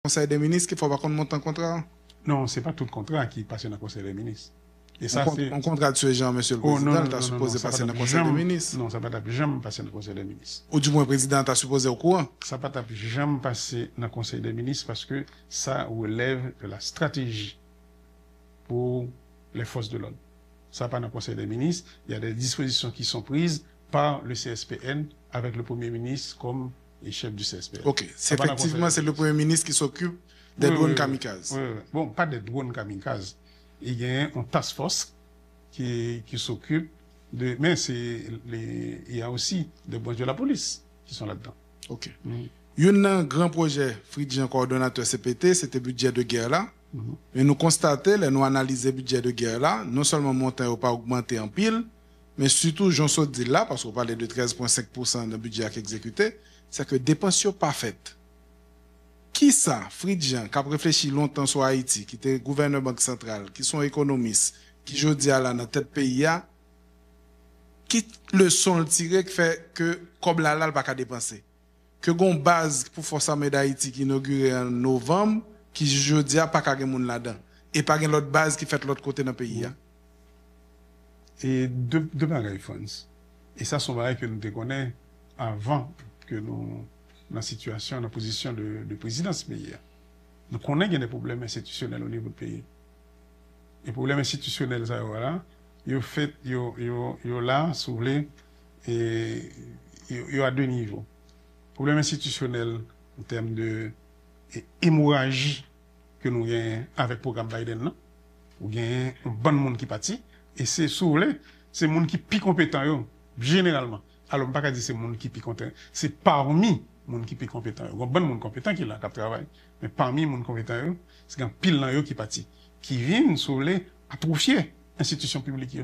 Conseil des ministres qu'il faut pas qu'on monte en contrat. Non, c'est pas tout le contrat qui passe dans le Conseil des ministres. Et ça, c'est... On contrat de ce genre, monsieur le Oh, président, non, t'as non, supposé non, ça passer va dans le taper Conseil des jamais- ministres. Non, ça va taper jamais passer dans le Conseil des ministres. Ou du moins, le président t'a supposé au courant. Ça va taper jamais passer dans le Conseil des ministres parce que ça relève de la stratégie pour les forces de l'ordre. Ça pas dans le Conseil des ministres. Il y a des dispositions qui sont prises par le CSPN avec le Premier ministre comme chef du CSPN. Ok, Ça va dans le effectivement, Conseil c'est des le Premier ministre qui s'occupe des Oui, drones oui, kamikazes. oui, oui. Bon, pas des drones kamikazes. Il y a un task force qui s'occupe de... Mais il y a aussi des branches de la police qui sont là-dedans. Ok. Mhm. Il y a un grand projet, Fridjian coordonnateur CPT, c'était budget de guerre là. Mais nous constatons, nous analysons le budget de guerre là, non seulement montant n'a pas augmenté en pile, mais surtout, j'en saute dit là, parce qu'on parlait de 13,5% de budget à exécuté, c'est que dépenses sont pas faites. Qui ça, Fridjian, qui a réfléchi longtemps sur Haïti, qui était gouverneur banque centrale, qui sont économistes, qui aujourd'hui à la dans tête pays, qui leçon le tirer qui fait que comme là, pas qu'à dépenser. Que gon base pour force armée d'Haïti qui inauguré en novembre, qui aujourd'hui a pas qu'à gen moun là-dedans. Et pas gen l'autre base qui fait l'autre côté dans le pays. Et deux bagages, France. Et ça, sont bagages que nous te connaissons avant que nous, dans la situation, dans la position de présidence pays. Nous connaissons qu'il y a des problèmes institutionnels au niveau du pays. Les problèmes institutionnels, ça, voilà, ils fait, ils là, si vous voulez, et ils à deux niveaux. Problème institutionnel en termes de hémorragie que nous avons avec le programme Biden, non? Ou bien un bon monde qui partit. Et c'est, si vous voulez, c'est le monde qui est plus compétent, yo, généralement. Alors, on ne peut pas dire que c'est le monde qui est plus compétent. C'est parmi les gens qui sont plus compétents. Il y a un bon monde compétent qui est là, qui travaille. Mais parmi les gens compétents, c'est un pile dans eux qui partit. Qui viennent, si vous voulez, atrophier l'institution publique.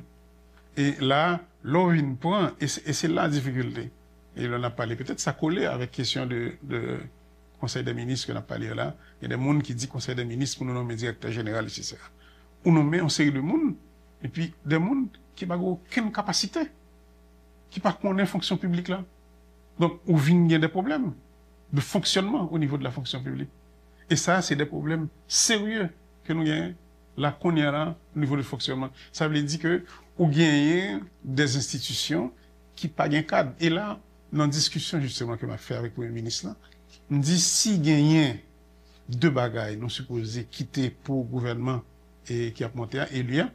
Et là, l'on vient point, et c'est là la difficulté. Et on a parlé, peut-être ça collait avec la question de Conseil des ministres qu'on a parlé là. Il y a des gens qui disent Conseil des ministres pour nous nommer directeur général, etc. On nomme une série de monde, et puis des gens qui n'ont aucune capacité, qui ne connaissent pas fonction publique là. Donc, on vient y a des problèmes de fonctionnement au niveau de la fonction publique. Et ça, c'est des problèmes sérieux que nous avons là, qu'on y a là, au niveau du fonctionnement. Ça veut dire que, on gagne des institutions qui n'ont pas de cadre. Et là, dans la discussion justement que m'a fait avec le Premier ministre là, on dit si gagne deux bagailles, nous supposons quitter pour le gouvernement et qui a monté à élire,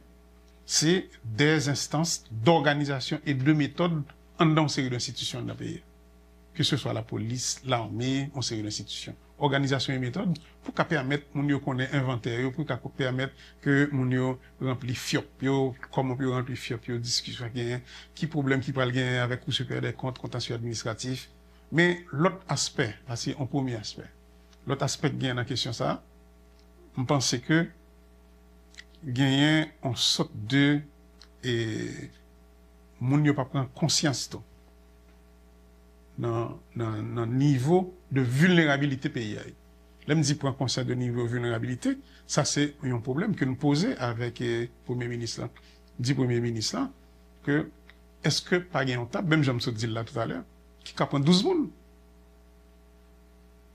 c'est des instances d'organisation et de méthode en dans une série d'institutions dans le pays. Que ce soit la police, l'armée, une série d'institutions. Organisation et méthode pour qu'à permettre mon yo connaît inventaire, pour qu'à permettre que mon yo rempli fiop yo, comment on peut remplir fiop yo, discussion qui problème qui peut gagner avec le supérieur des comptes, contentieux administratif. Mais l'autre aspect, c'est un premier aspect. L'autre aspect qui est dans la question ça, on pense que gagner en sorte de mon yo pas prendre conscience tout dans le niveau de vulnérabilité pays. Là, me dit prendre conscience de niveau de vulnérabilité, ça c'est un problème que nous posons avec le Premier ministre là. Dit Premier ministre là que est-ce que pas gain on table, même j'aime se dire là tout à l'heure, qui prend 12 monde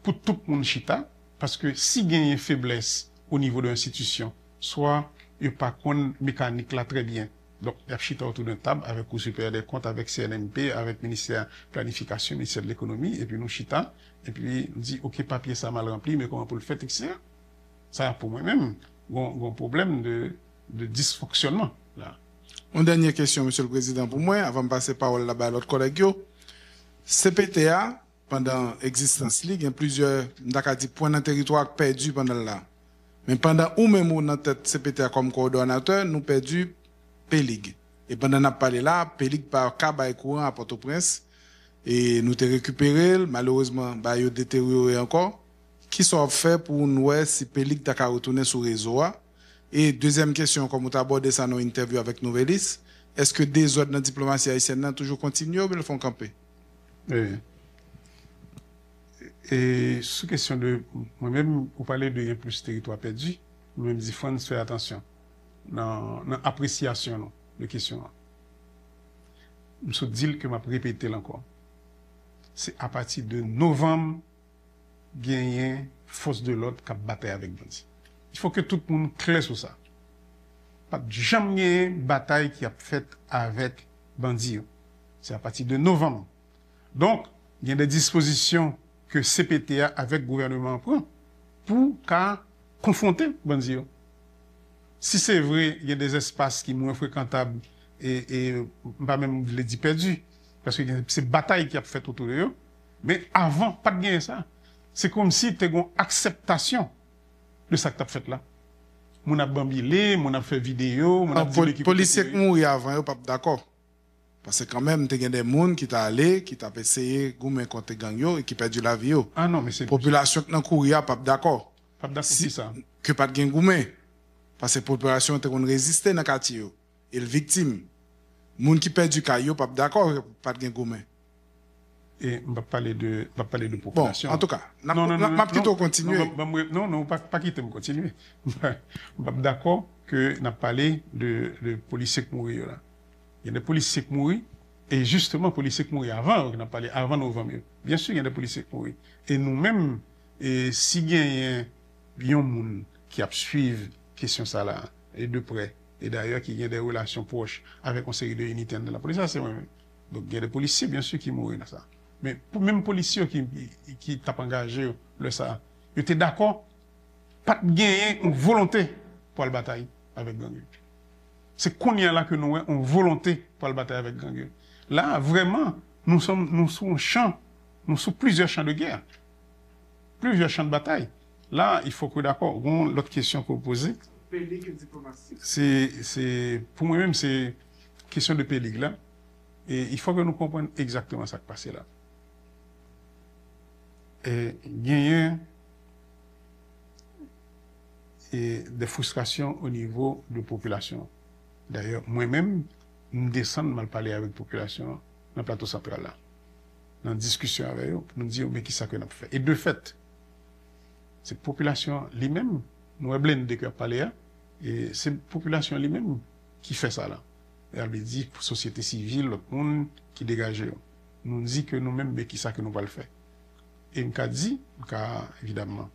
pour tout le monde chita, parce que si gagne une faiblesse au niveau de l'institution, soit il n'y a pas qu'on mécanique là très bien. Donc, il y a chita autour d'une table avec le supérieur des comptes, avec CNMP, avec le ministère de la Planification, le ministère de l'Économie, et puis nous chita, et puis on dit, OK, papier ça mal rempli, mais comment pour le faire, etc. Ça, pour moi-même, un problème de dysfonctionnement, là. Une dernière question, Monsieur le Président, pour moi, avant de passer parole là-bas à l'autre collègue. CPTA, pendant l'existence ligue, il y a plusieurs points de territoire perdus pendant là. Mais pendant ou même dans tête CPTA comme coordonnateur, nous perdu Pélig. Et pendant qu'on a parlé là, Pélig par câble et courant à Port-au-Prince. Et nous t'ai récupéré, malheureusement, bah, il a détérioré encore. Qui sont fait pour nous, si Pélig t'a qu'à retourner sur le réseau? Et deuxième question, comme vous abordé ça dans l'interview avec Novelis, est-ce que des autres dans la diplomatie haïtienne toujours continuent ou ils le font camper? Et sous question de moi-même, vous parlez de plus territoire perdu, moi-même, il faut faire attention dans l'appréciation de question. Je me dis que je vais répéter encore. C'est à partir de novembre, gagner force de l'ordre qui a bataille avec bandit. Il faut que tout le monde clair sur ça. Pas jamais bataille qui a faite avec bandit. C'est à partir de novembre. Donc, il y a des dispositions que CPTA avec le gouvernement prend pour confronter bandit. Si c'est vrai, il y a des espaces qui sont moins fréquentables et pas même les dit perdus, parce que c'est bataille qui a fait autour de eux. Mais avant, pas de gain ça. C'est comme si tu as une acceptation de ça que tu as fait là. Mon a bambilé, mon a fait vidéo, mon a dit que policier qui mourit avant, pas d'accord. Parce que quand même, tu as des gens qui t'a allé, qui t'a essayé de goumer contre gang et qui perdu la vie. Ah non, mais c'est population qui n'a courir pas d'accord. Pas d'accord si ça. Que pas de gang goumé. Parce que la population te résister dans le quartier et le victime. Moun qui perd du caillou pas d'accord pas de goumé. Et on va parler de population. Bon, en tout cas, m'a plutôt continuer. Non, pas quitter me continuer. On va d'accord que n'a parlé de policiers qui mourent là. Il y a des policiers qui mourent et justement policiers qui mourent avant, on a parlé avant novembre. Bien sûr, il y a des policiers qui mourent. Et nous-mêmes si il y a un monde qui a suivi question ça là et de près et d'ailleurs qui a des relations proches avec une série de unités de la police, ça c'est moi-même. Donc il y a des policiers bien sûr qui mourent dans ça. Mais même policiers qui t'ont engagé le ça, ils étaient d'accord, pas de gagner une volonté pour la bataille avec gang. C'est qu'on y a là que nous avons une volonté pour la bataille avec gang. Là, vraiment, nous sommes sur plusieurs champs de guerre, plusieurs champs de bataille. Là, il faut que d'accord, l'autre question que vous posez, c'est pour moi-même, c'est question de pélig là. Et il faut que nous comprenions exactement ce qui passe là. Et gagner des frustrations au niveau de la population. D'ailleurs, moi-même, nous descendons mal parler avec la population dans le plateau central là. Dans la discussion avec eux, nous disons, mais qui ça que nous avons fait? Et de fait, cette population lui-même, nous avons blindé que parler, et c'est la population lui-même qui fait ça là. Et elle dit, pour la société civile, l'autre monde qui dégage. Nous dit que nous-mêmes, mais qui ça que nous allons le faire? Et nous avons dit, évidemment,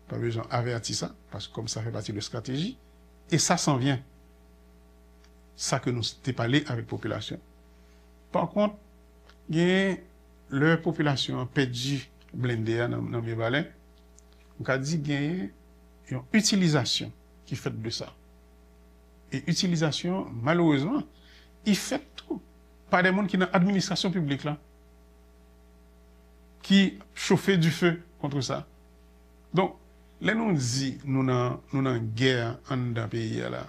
pas besoin d'avertir ça, parce que comme ça fait partie de la stratégie, et ça s'en vient. Ça que nous t'ai parlé avec la population. Par contre, il y a la population perdue blindée dans mes balais. On a dit qu'il y a une utilisation qui fait de ça. Et utilisation, malheureusement, il fait tout par des gens qui sont dans l'administration publique là, qui chauffent du feu contre ça. Donc, là nous dit nous avons une guerre dans le pays là.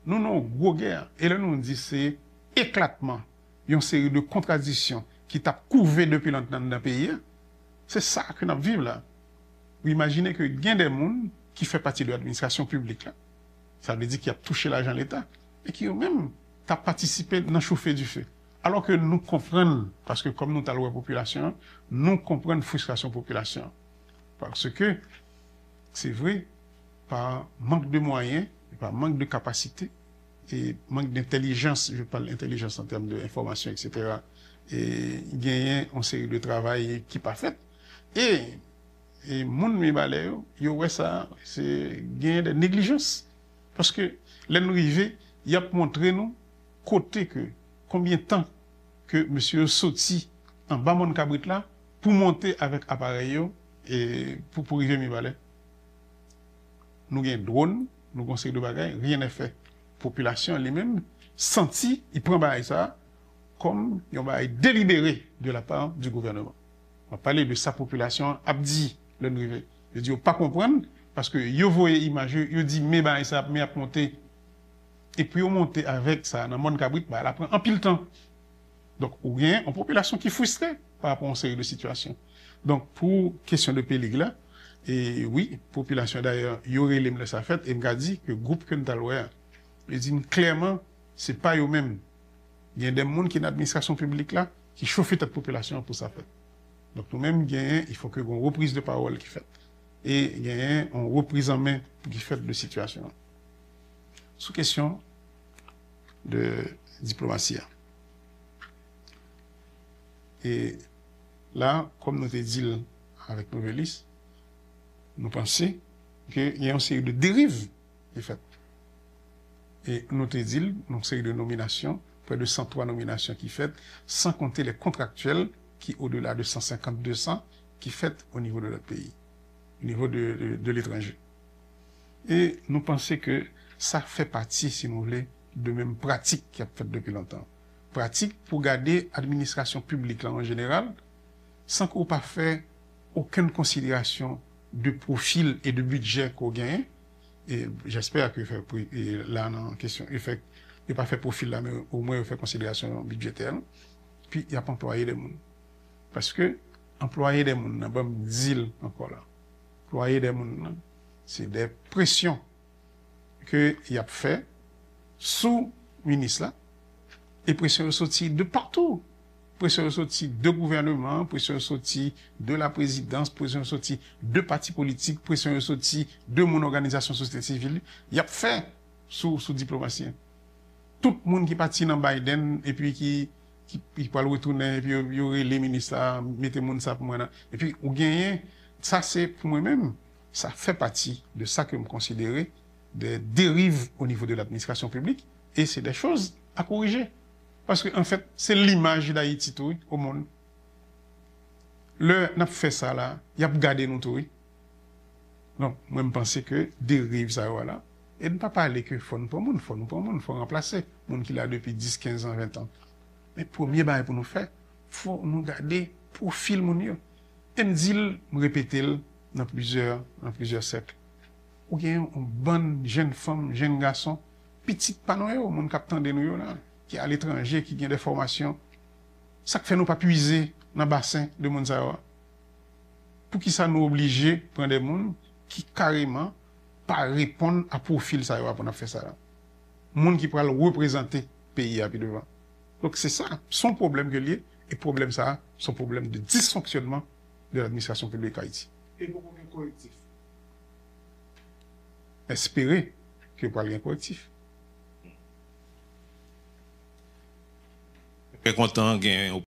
Nous avons une grosse guerre. Et là nous dit c'est éclatement. Il y a une série de contradictions qui t'a couvé depuis longtemps dans le pays. C'est ça que nous vivons là. Vous imaginez que il y a des gens qui font partie de l'administration publique là. Ça veut dire qu'il a touché l'argent de l'État et qui eux-mêmes ont participé dans le chauffer du feu. Alors que nous comprenons, parce que comme nous avons la population, nous comprenons la frustration de la population. Parce que c'est vrai, par manque de moyens, par manque de capacité et manque d'intelligence, je parle d'intelligence en termes d'information, etc. Et il y a une série de travail qui n'est pas fait. Et moun mi balé yo ouais ça c'est gain de négligence parce que les nous arrivé il a montré nous côté que combien de temps que monsieur sorti en bas mon cabrit là pour monter avec appareil yo et pour arriver mi balé nous gain drone nous conseil de bagaille rien n'est fait population elle-même senti il prend bail ça comme un bail délibéré de la part du gouvernement. On va parler de sa population abdi le privé. Je dis pas comprendre parce que yo voyez image yo dit mais bah ça mais à monter et puis on monter avec ça dans monde cabrit bah elle prend en pile temps. Donc ou bien une population qui frustrée par rapport à une série de situations. Donc pour question de pélig là et oui, population d'ailleurs yo relève le ça fait et m'a dit que groupe que nous allons il dit clairement c'est pas eux même. Il y a des gens qui dans l'administration publique là qui chauffent cette population pour ça fait. Donc nous-mêmes, il faut que une reprise de parole qui fait. Et il y a une reprise en main qui fait de situation. Sous question de diplomatie. Et là, comme nous t'ai dit avec Novelis, nous pensons qu'il y a une série de dérives qui fait. Et nous te dit, une série de nominations, près de 103 nominations qui fait, sans compter les contractuels qui au-delà de 150-200 qui fait au niveau de notre pays, au niveau de l'étranger. Et nous pensons que ça fait partie, si nous voulons, de même pratique qui a fait depuis longtemps. Pratique pour garder l'administration publique là en général, sans qu'on pas fait aucune considération de profil et de budget qu'on gagne. Et j'espère que là en question, il pas fait profil là, mais au moins il fait considération budgétaire. Puis il n'y a pas employé des gens. Parce que employer des gens, n'a pas dit encore là. Employer des gens, c'est des pressions que il a fait sous ministre là, et pression sortie de partout. Pression sortie de gouvernement, pression sortie de la présidence, pression sortie de partis politiques, pression sortie de mon organisation société civile. Il a fait sous diplomatie. Tout le monde qui partit dans Biden et puis qui peut retourner et puis il y aurait les ministres là, mettez mon ça pour moi. Et puis ou gagner, ça c'est pour moi-même, ça fait partie de ça que je considère des dérives au niveau de l'administration publique et c'est des choses à corriger. Parce que en fait, c'est l'image d'Haïti tout au monde. Le n'a fait ça là, il a gardé nous tout. Donc, moi je pense que dérive ça voilà. Et ne pas parler que faut nous pour monde, faut remplacer monde qui là depuis 10, 15 ans, 20 ans. Mais premier bail pour nous faire, faut nous garder profil mon yo. Et me dit me répéter dans plusieurs siècles. Ou bien une bonne jeune femme, jeune garçon, petite panoyo, monde captant de nous là, qui est à l'étranger, qui gagne des formations. Ça fait nous pas puiser dans le bassin de monde ça. Pour qui ça nous oblige prendre des monde qui carrément pas répondre à profil ça pour nous faire ça là. Monde qui pourra représenter pays à puis devant. Donc c'est ça, son problème que lié et problème ça, son problème de dysfonctionnement de l'administration publique à Haïti. Et beaucoup de collectif. Espérer que pour un collectif. Très content